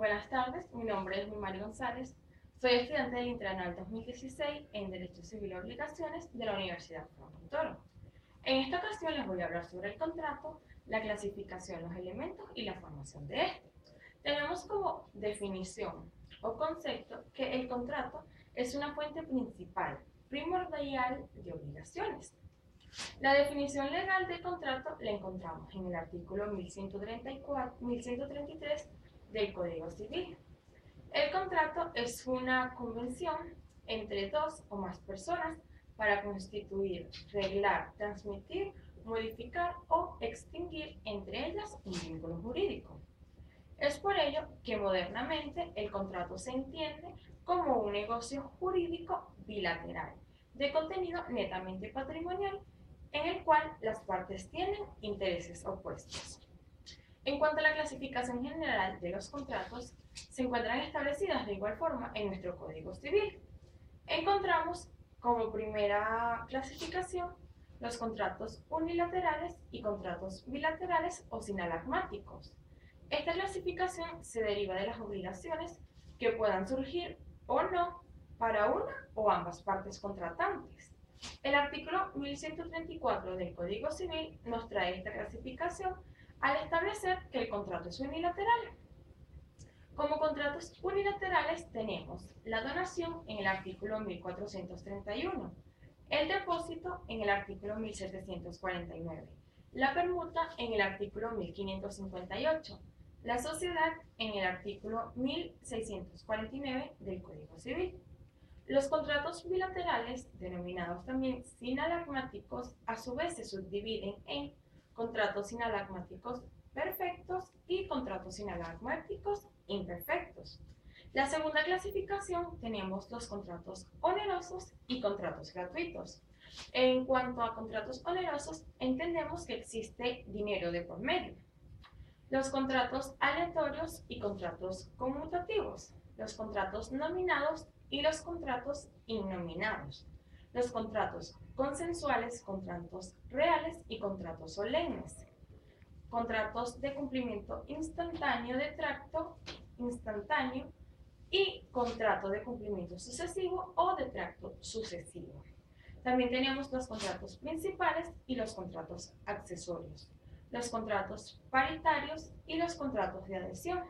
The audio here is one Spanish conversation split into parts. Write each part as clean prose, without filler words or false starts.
Buenas tardes, mi nombre es Mari González, soy estudiante del Internal 2016 en Derecho Civil y Obligaciones de la Universidad Franco Toro. En esta ocasión les voy a hablar sobre el contrato, la clasificación, los elementos y la formación de este. Tenemos como definición o concepto que el contrato es una fuente principal, primordial de obligaciones. La definición legal del contrato la encontramos en el artículo 1133 del Código Civil. El contrato es una convención entre dos o más personas para constituir, reglar, transmitir, modificar o extinguir entre ellas un vínculo jurídico. Es por ello que modernamente el contrato se entiende como un negocio jurídico bilateral, de contenido netamente patrimonial, en el cual las partes tienen intereses opuestos. En cuanto a la clasificación general de los contratos, se encuentran establecidas de igual forma en nuestro Código Civil. Encontramos como primera clasificación los contratos unilaterales y contratos bilaterales o sinalagmáticos. Esta clasificación se deriva de las obligaciones que puedan surgir o no para una o ambas partes contratantes. El artículo 1134 del Código Civil nos trae esta clasificación al establecer que el contrato es unilateral. Como contratos unilaterales tenemos la donación en el artículo 1431, el depósito en el artículo 1749, la permuta en el artículo 1558, la sociedad en el artículo 1649 del Código Civil. Los contratos bilaterales, denominados también sinalagmáticos, a su vez se subdividen en contratos sinalagmáticos perfectos y contratos sinalagmáticos imperfectos. La segunda clasificación tenemos los contratos onerosos y contratos gratuitos. En cuanto a contratos onerosos, entendemos que existe dinero de por medio. Los contratos aleatorios y contratos conmutativos, los contratos nominados y los contratos innominados, los contratos consensuales, contratos reales y contratos solemnes, contratos de cumplimiento instantáneo de tracto instantáneo y contrato de cumplimiento sucesivo o de tracto sucesivo. También tenemos los contratos principales y los contratos accesorios, los contratos paritarios y los contratos de adhesión.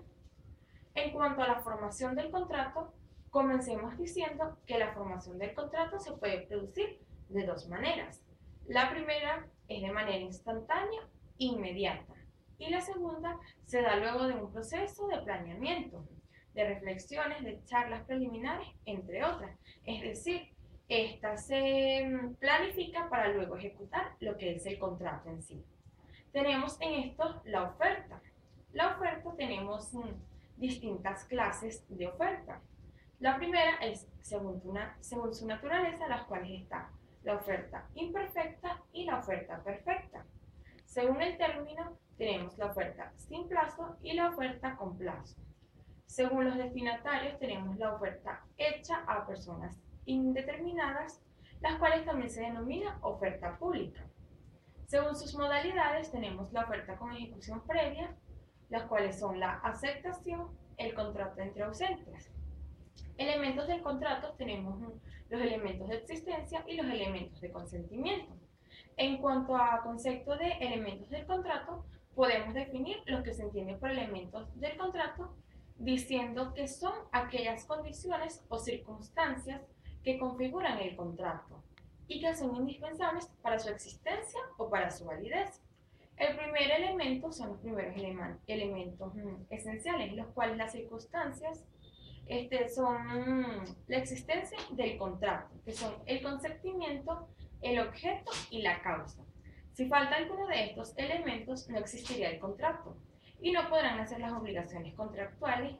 En cuanto a la formación del contrato, comencemos diciendo que la formación del contrato se puede producir de dos maneras. La primera es de manera instantánea, inmediata, y la segunda se da luego de un proceso de planeamiento, de reflexiones, de charlas preliminares, entre otras. Es decir, esta se planifica para luego ejecutar lo que es el contrato en sí. Tenemos en esto la oferta. La oferta tenemos distintas clases de oferta. La primera es según su naturaleza, las cuales están la oferta imperfecta y la oferta perfecta. Según el término, tenemos la oferta sin plazo y la oferta con plazo. Según los destinatarios, tenemos la oferta hecha a personas indeterminadas, las cuales también se denomina oferta pública. Según sus modalidades, tenemos la oferta con ejecución previa, las cuales son la aceptación, el contrato entre ausentes. Elementos del contrato tenemos los elementos de existencia y los elementos de consentimiento. En cuanto a concepto de elementos del contrato, podemos definir lo que se entiende por elementos del contrato diciendo que son aquellas condiciones o circunstancias que configuran el contrato y que son indispensables para su existencia o para su validez. El primer elemento son los primeros elementos esenciales, los cuales las circunstancias son la existencia del contrato, que son el consentimiento, el objeto y la causa. Si falta alguno de estos elementos, no existiría el contrato y no podrán hacer las obligaciones contractuales,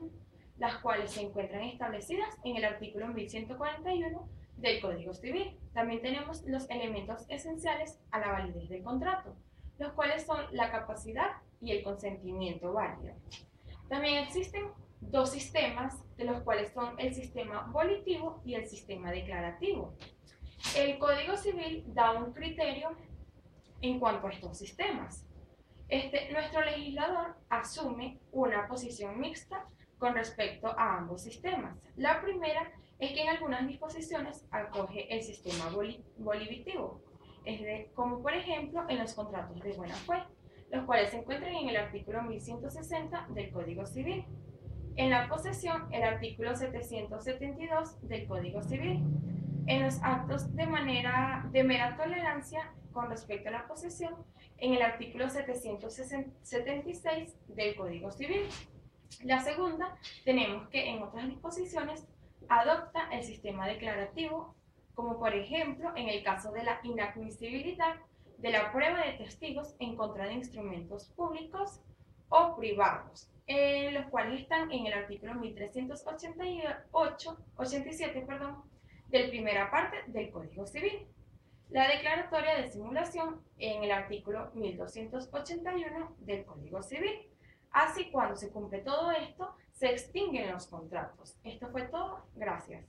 las cuales se encuentran establecidas en el artículo 1141 del Código Civil. También tenemos los elementos esenciales a la validez del contrato, los cuales son la capacidad y el consentimiento válido. También existen dos sistemas, de los cuales son el sistema volitivo y el sistema declarativo. El Código Civil da un criterio en cuanto a estos sistemas. Nuestro legislador asume una posición mixta con respecto a ambos sistemas. La primera es que en algunas disposiciones acoge el sistema volitivo, como por ejemplo en los contratos de buena fe, los cuales se encuentran en el artículo 1160 del Código Civil. En la posesión, el artículo 772 del Código Civil. En los actos de mera tolerancia con respecto a la posesión, en el artículo 776 del Código Civil. La segunda, tenemos que en otras disposiciones adopta el sistema declarativo, como por ejemplo en el caso de la inadmisibilidad de la prueba de testigos en contra de instrumentos públicos o privados, los cuales están en el artículo 1387 del primera parte del Código Civil. La declaratoria de simulación en el artículo 1281 del Código Civil. Así, cuando se cumple todo esto, se extinguen los contratos. Esto fue todo. Gracias.